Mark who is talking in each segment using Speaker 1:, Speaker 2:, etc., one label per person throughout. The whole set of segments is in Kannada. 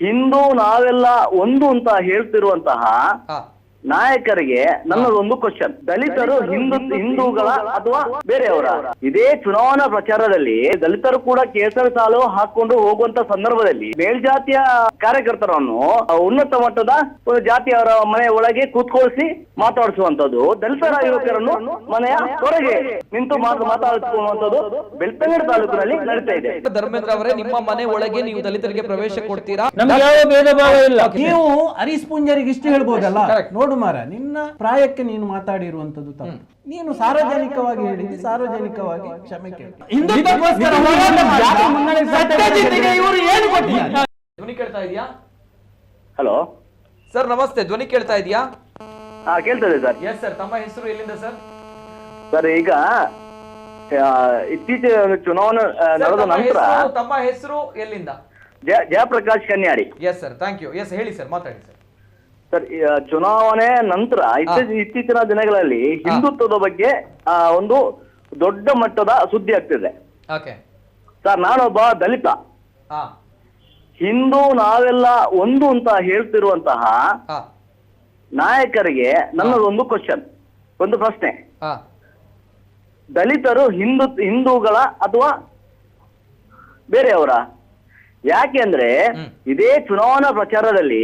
Speaker 1: ಹಿಂದೂ ನಾವೆಲ್ಲ ಒಂದು ಅಂತ ಹೇಳ್ತಿರುವಂತಹ ನಾಯಕರಿಗೆ ನನ್ನದೊಂದು ಕ್ವಶನ್, ದಲಿತರು ಹಿಂದೂಗಳ ಅಥವಾ ಬೇರೆಯವರ? ಇದೇ ಚುನಾವಣಾ ಪ್ರಚಾರದಲ್ಲಿ ದಲಿತರು ಕೂಡ ಕೇಸರಿ ಸಾಲು ಹಾಕೊಂಡು ಹೋಗುವಂತ ಸಂದರ್ಭದಲ್ಲಿ ಮೇಲ್ಜಾತಿಯ ಕಾರ್ಯಕರ್ತರನ್ನು ಉನ್ನತ ಮಟ್ಟದ ಒಂದು ಜಾತಿಯವರ ಮನೆಯ ಒಳಗೆ ಕೂತ್ಕೊಳಿಸಿ ಮಾತಾಡಿಸುವಂತದ್ದು, ದಲಿತರ ಯುವಕರನ್ನು ಮನೆಯ ಹೊರಗೆ ನಿಂತು ಮಾತಾಡಿಸುವಂತದ್ದು ಬೆಳ್ತಂಗಡಿ ತಾಲೂಕಿನಲ್ಲಿ ನಡೀತಾ ಇದೆ.
Speaker 2: ಧರ್ಮೇಂದ್ರ ಅವರೇ, ನಿಮ್ಮ ಮನೆ ಒಳಗೆ ನೀವು ದಲಿತರಿಗೆ ಪ್ರವೇಶ ಕೊಡ್ತೀರಾ?
Speaker 3: ನಮ್ಗೆ ಯಾವ ಭೇದ ಭಾವ ಇಲ್ಲ. ನೀವು ಹರೀಶ್ ಪೂಂಜಾರಿಗೆ ಇಷ್ಟು ಹೇಳ್ಬೋದಲ್ಲ, ನೋಡು ಮಾರ, ನಿನ್ನ ಪ್ರಾಯಕ್ಕೆ ನೀನು ಮಾತಾಡಿರುವಂತದ್ದು ತಪ್ಪು. ನೀನು ಸಾರ್ವಜನಿಕವಾಗಿ ಹೇಳಿದ್ದಿ, ಸಾರ್ವಜನಿಕವಾಗಿ ಕ್ಷಮೆ ಕೇಳಿ.
Speaker 2: ಧ್ವನಿ ಕೇಳ್ತಾ ಇದೆಯಾ?
Speaker 1: ಹಲೋ
Speaker 2: ಸರ್ ನಮಸ್ತೆ, ಧ್ವನಿ ಕೇಳ್ತಾ ಇದೆಯಾ?
Speaker 1: ಕೇಳ್ತದೆ ಸರ್.
Speaker 2: ಎಸ್ ಸರ್, ತಮ್ಮ ಹೆಸರು ಎಲ್ಲಿಂದ ಸರ್?
Speaker 1: ಸರ್ ಈಗ ಇತ್ತೀಚೆಗೆ ಚುನಾವಣೆ ನಡೆದ ನಂತರ
Speaker 2: ತಮ್ಮ ಹೆಸರು ಎಲ್ಲಿಂದ?
Speaker 1: Jayaprakash Kanyadi.
Speaker 2: Yes sir, thank you. Yes ಹೇಳಿ ಸರ್, ಮಾತಾಡಿ ಸರ್.
Speaker 1: ಸರ್, ಚುನಾವಣೆ ನಂತರ ಇತ್ತೀಚಿನ ದಿನಗಳಲ್ಲಿ ಹಿಂದುತ್ವದ ಬಗ್ಗೆ ಒಂದು ದೊಡ್ಡ ಮಟ್ಟದ ಸುದ್ದಿ ಆಗ್ತಿದೆ. ಸರ್, ನಾನೊಬ್ಬ ದಲಿತ. ಹಿಂದೂ ನಾವೆಲ್ಲ ಒಂದು ಅಂತ ಹೇಳ್ತಿರುವಂತಹ ನಾಯಕರಿಗೆ ನನ್ನದೊಂದು ಕ್ವಶನ್, ಒಂದು ಪ್ರಶ್ನೆ, ದಲಿತರು ಹಿಂದೂಗಳ ಅಥವಾ ಬೇರೆಯವರ? ಯಾಕೆ ಅಂದ್ರೆ ಇದೇ ಚುನಾವಣಾ ಪ್ರಚಾರದಲ್ಲಿ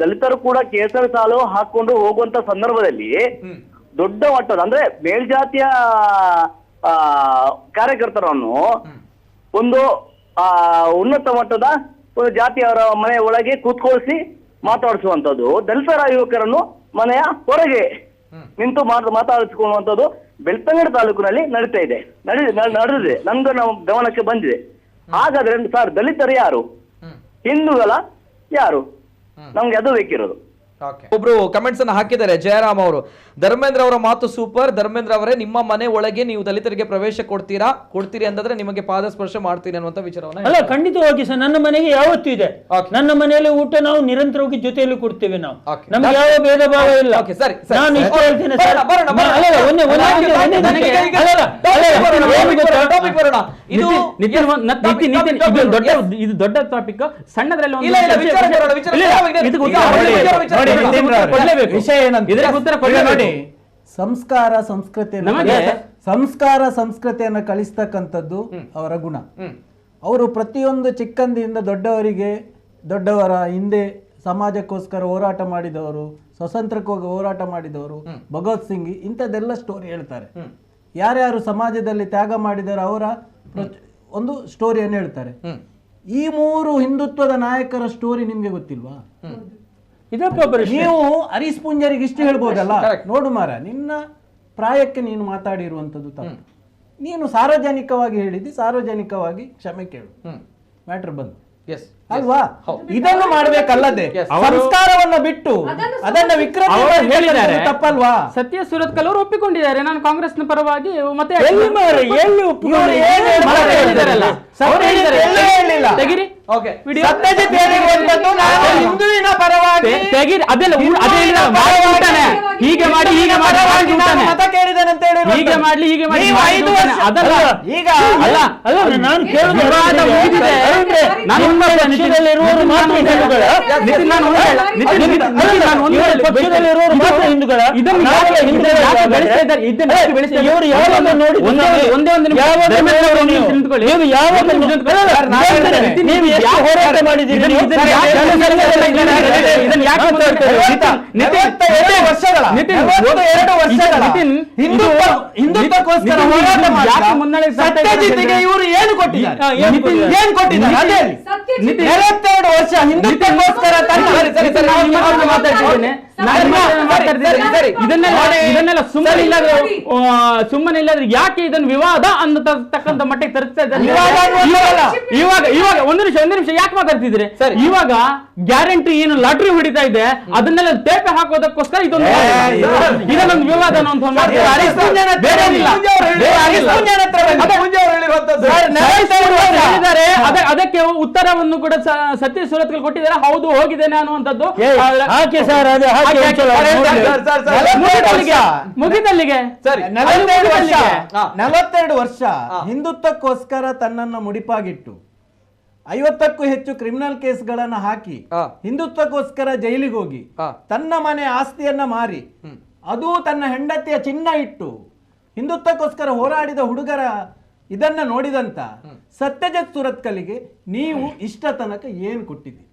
Speaker 1: ದಲಿತರು ಕೂಡ ಕೇಸರಿ ಸಾಲು ಹಾಕೊಂಡು ಹೋಗುವಂತ ಸಂದರ್ಭದಲ್ಲಿ ದೊಡ್ಡ ಮಟ್ಟದ ಅಂದ್ರೆ ಮೇಲ್ಜಾತಿಯ ಕಾರ್ಯಕರ್ತರನ್ನು ಒಂದು ಉನ್ನತ ಮಟ್ಟದ ಒಂದು ಜಾತಿಯವರ ಮನೆಯ ಒಳಗೆ ಕೂತ್ಕೊಳಿಸಿ ಮಾತಾಡಿಸುವಂತದ್ದು, ದಲಿತರ ಯುವಕರನ್ನು ಮನೆಯ ಹೊರಗೆ ನಿಂತು ಮಾತಾಡಿಸಿಕೊಳ್ಳುವಂತದ್ದು ಬೆಳ್ತಂಗಡಿ ತಾಲೂಕಿನಲ್ಲಿ ನಡೀತಾ ಇದೆ, ನಡೆದಿದೆ, ನಮ್ಗೆ ನಮ್ಮ ಗಮನಕ್ಕೆ ಬಂದಿದೆ. ಹಾಗಾದ್ರೆ ಸರ್, ದಲಿತರು ಯಾರು, ಹಿಂದೂಗಳ ಯಾರು? ನಮ್ಗೆ ಅದು ಬೇಕಿರೋದು.
Speaker 2: ಒಬ್ರು ಕಮೆಂಟ್ಸ್ ಅನ್ನು ಹಾಕಿದ್ದಾರೆ, ಜಯರಾಮ್ ಅವರು. ಧರ್ಮೇಂದ್ರ ಅವರ ಮಾತು ಸೂಪರ್. ಧರ್ಮೇಂದ್ರ ಅವರೇ, ನಿಮ್ಮ ಮನೆ ಒಳಗೆ ನೀವು ದಲಿತರಿಗೆ ಪ್ರವೇಶ ಕೊಡ್ತೀರಿ ಅಂತಂದ್ರೆ ನಿಮಗೆ ಪಾದ ಸ್ಪರ್ಶ ಮಾಡ್ತೀನಿ ಅನ್ನುವಂತ ವಿಚಾರವನ್ನ.
Speaker 3: ಅಲ್ಲ, ಖಂಡಿತವಾಗಿ ಸರ್, ನನ್ನ ಮನೆಗೆ ಯಾವತ್ತೂ ಇದೆ. ನನ್ನ ಮನೆಯಲ್ಲಿ ಊಟ ನಾವು ನಿರಂತರವಾಗಿ ಜೊತೆಯಲ್ಲಿ ಕೊಡ್ತೇವೆ. ನಾವು ನಮ್ಗೆ ಯಾವ ಭೇದ ಭಾವ ಇಲ್ಲ. ನಾನು ಇಷ್ಟ ಹೇಳ್ತೇನೆ ಸರ್.
Speaker 4: ಇದು ದೊಡ್ಡ ಟಾಪಿಕ್, ಸಣ್ಣದ್ರಲ್ಲಿ
Speaker 3: ವಿಷಯ ಏನಂತ ಸಂಸ್ಕಾರ ಸಂಸ್ಕೃತಿಯನ್ನು ಕಲಿಸ್ತಕ್ಕಂಥದ್ದು ಅವರ ಗುಣ. ಅವರು ಪ್ರತಿಯೊಂದು ಚಿಕ್ಕಂದಿಯಿಂದ ದೊಡ್ಡವರ ಹಿಂದೆ ಸಮಾಜಕ್ಕೋಸ್ಕರ ಹೋರಾಟ ಮಾಡಿದವರು, ಸ್ವತಂತ್ರಕ್ಕೋಗಿ ಹೋರಾಟ ಮಾಡಿದವರು, ಭಗವತ್ ಸಿಂಗ್, ಇಂಥದ್ದೆಲ್ಲ ಸ್ಟೋರಿ ಹೇಳ್ತಾರೆ. ಯಾರ್ಯಾರು ಸಮಾಜದಲ್ಲಿ ತ್ಯಾಗ ಮಾಡಿದಾರೋ ಅವರ ಒಂದು ಸ್ಟೋರಿಯನ್ನು ಹೇಳ್ತಾರೆ. ಈ ಮೂರು ಹಿಂದುತ್ವದ ನಾಯಕರ ಸ್ಟೋರಿ ನಿಮ್ಗೆ ಗೊತ್ತಿಲ್ವಾ? ನೀವು ಹರೀಶ್ ಪೂಂಜಾರಿಗೆ ಇಷ್ಟು ಹೇಳ್ಬೋದಲ್ಲ, ನೋಡು ಮಾರ, ನಿನ್ನ ಪ್ರಾಯಕ್ಕೆ ನೀನು ಮಾತಾಡಿರುವಂತದ್ದು ತಪ್ಪು. ನೀನು ಸಾರ್ವಜನಿಕವಾಗಿ ಹೇಳಿದ್ದಿ, ಸಾರ್ವಜನಿಕವಾಗಿ ಕ್ಷಮೆ ಕೇಳು. ಮ್ಯಾಟರ್ ಬಂದು ಅಲ್ವಾ? ಇದನ್ನು ಮಾಡ್ಬೇಕಲ್ಲದೆ ಸಂಸ್ಕಾರವನ್ನ ಬಿಟ್ಟು ಅದನ್ನ ವಿಕ್ರಮ ಹೇಳಿದ್ದಾರೆ, ತಪ್ಪಲ್ವಾ?
Speaker 4: ಸತ್ಯ ಸುರತ್ಕಲ್ ಅವರು ಒಪ್ಪಿಕೊಂಡಿದ್ದಾರೆ, ನಾನು ಕಾಂಗ್ರೆಸ್ನ ಪರವಾಗಿ ಮತ್ತೆ ತೆಗಿರಿ
Speaker 3: ಹಿಂದುವಿನ ಪರವಾಗಿ
Speaker 4: ಹೀಗೆ ಮಾಡಿ
Speaker 3: ಮತ ಕೇಳಿದನಂತ ಹೇಳಿ
Speaker 4: ಹೀಗೆ ಮಾಡ್ಲಿ ಹೀಗೆ ಮಾಡಿ ಅದಲ್ಲ. ಈಗ
Speaker 3: ಅಲ್ಲ ನಾನು ಹೋರಾಟ ಮಾಡಿದ್ದೀರಿ. ಹಿಂದುತ್ವಕ್ಕೋಸ್ಕರ ಹೋರಾಟ ಮಾಡಿ ಸತ್ಯಜಿತ್ಗೆ ಇವರು ಏನು ಕೊಟ್ಟಿದ್ದಾರೆ? 42 ವರ್ಷ ಹಿಂದುತ್ವಕ್ಕೋಸ್ಕರ
Speaker 4: ಮಾತಾಡ್ತಿದ್ದೇನೆ. ಇದನ್ನೆಲ್ಲ ಸುಮ್ಮನೆ ಇಲ್ಲಾದ್ರೆ ಯಾಕೆ ಇದನ್ನು ವಿವಾದ ಅನ್ನತಕ್ಕಂಥ ಮಟ್ಟಿಗೆ ತರಿಸ್ತಾ ಇದ್ದಾರೆ. ಇವಾಗ ಒಂದು ನಿಮಿಷ ಯಾಕೆ ಮಾತಾಡ್ತಿದ್ರೆ? ಇವಾಗ ಗ್ಯಾರಂಟಿ ಏನು ಲಾಟ್ರಿ ಹೊಡಿತಾ ಇದೆ, ಅದನ್ನೆಲ್ಲ ತೇಪೆ ಹಾಕೋದಕ್ಕೋಸ್ಕರ ಇದೊಂದು ವಿವಾದ ಅದಕ್ಕೆ ಉತ್ತರವನ್ನು ಕೂಡ ಸತ್ಯ ಸುರತ್ಕಲ್ ಕೊಟ್ಟಿದ್ದಾರೆ. ಹೌದು, ಹೋಗಿದ್ದೇನೆ ಅನ್ನುವಂಥದ್ದು. ಮುಗಿದಲ್ಲಿಗೆ
Speaker 3: 42 ವರ್ಷ ಹಿಂದುತ್ವಕ್ಕೋಸ್ಕರ ತನ್ನನ್ನು ಮುಡಿಪಾಗಿಟ್ಟು 50ಕ್ಕೂ ಹೆಚ್ಚು ಕ್ರಿಮಿನಲ್ ಕೇಸ್ಗಳನ್ನ ಹಾಕಿ
Speaker 2: ಹಾ.
Speaker 3: ಹಿಂದುತ್ವಕ್ಕೋಸ್ಕರ ಜೈಲಿಗೆ ಹೋಗಿ
Speaker 2: ಹಾ.
Speaker 3: ತನ್ನ ಮನೆ ಆಸ್ತಿಯನ್ನ ಮಾರಿ ಅದು ತನ್ನ ಹೆಂಡತಿಯ ಚಿನ್ನ ಇಟ್ಟು ಹಿಂದುತ್ವಕ್ಕೋಸ್ಕರ ಹೋರಾಡಿದ ಹುಡುಗರ ಇದನ್ನ ನೋಡಿದಂತ ಸತ್ಯಜಿತ್ ಸುರತ್ಕಲ್ಗೆ ನೀವು ಇಷ್ಟ ತನಕ ಏನ್ ಕೊಟ್ಟಿದ್ದೀರಿ?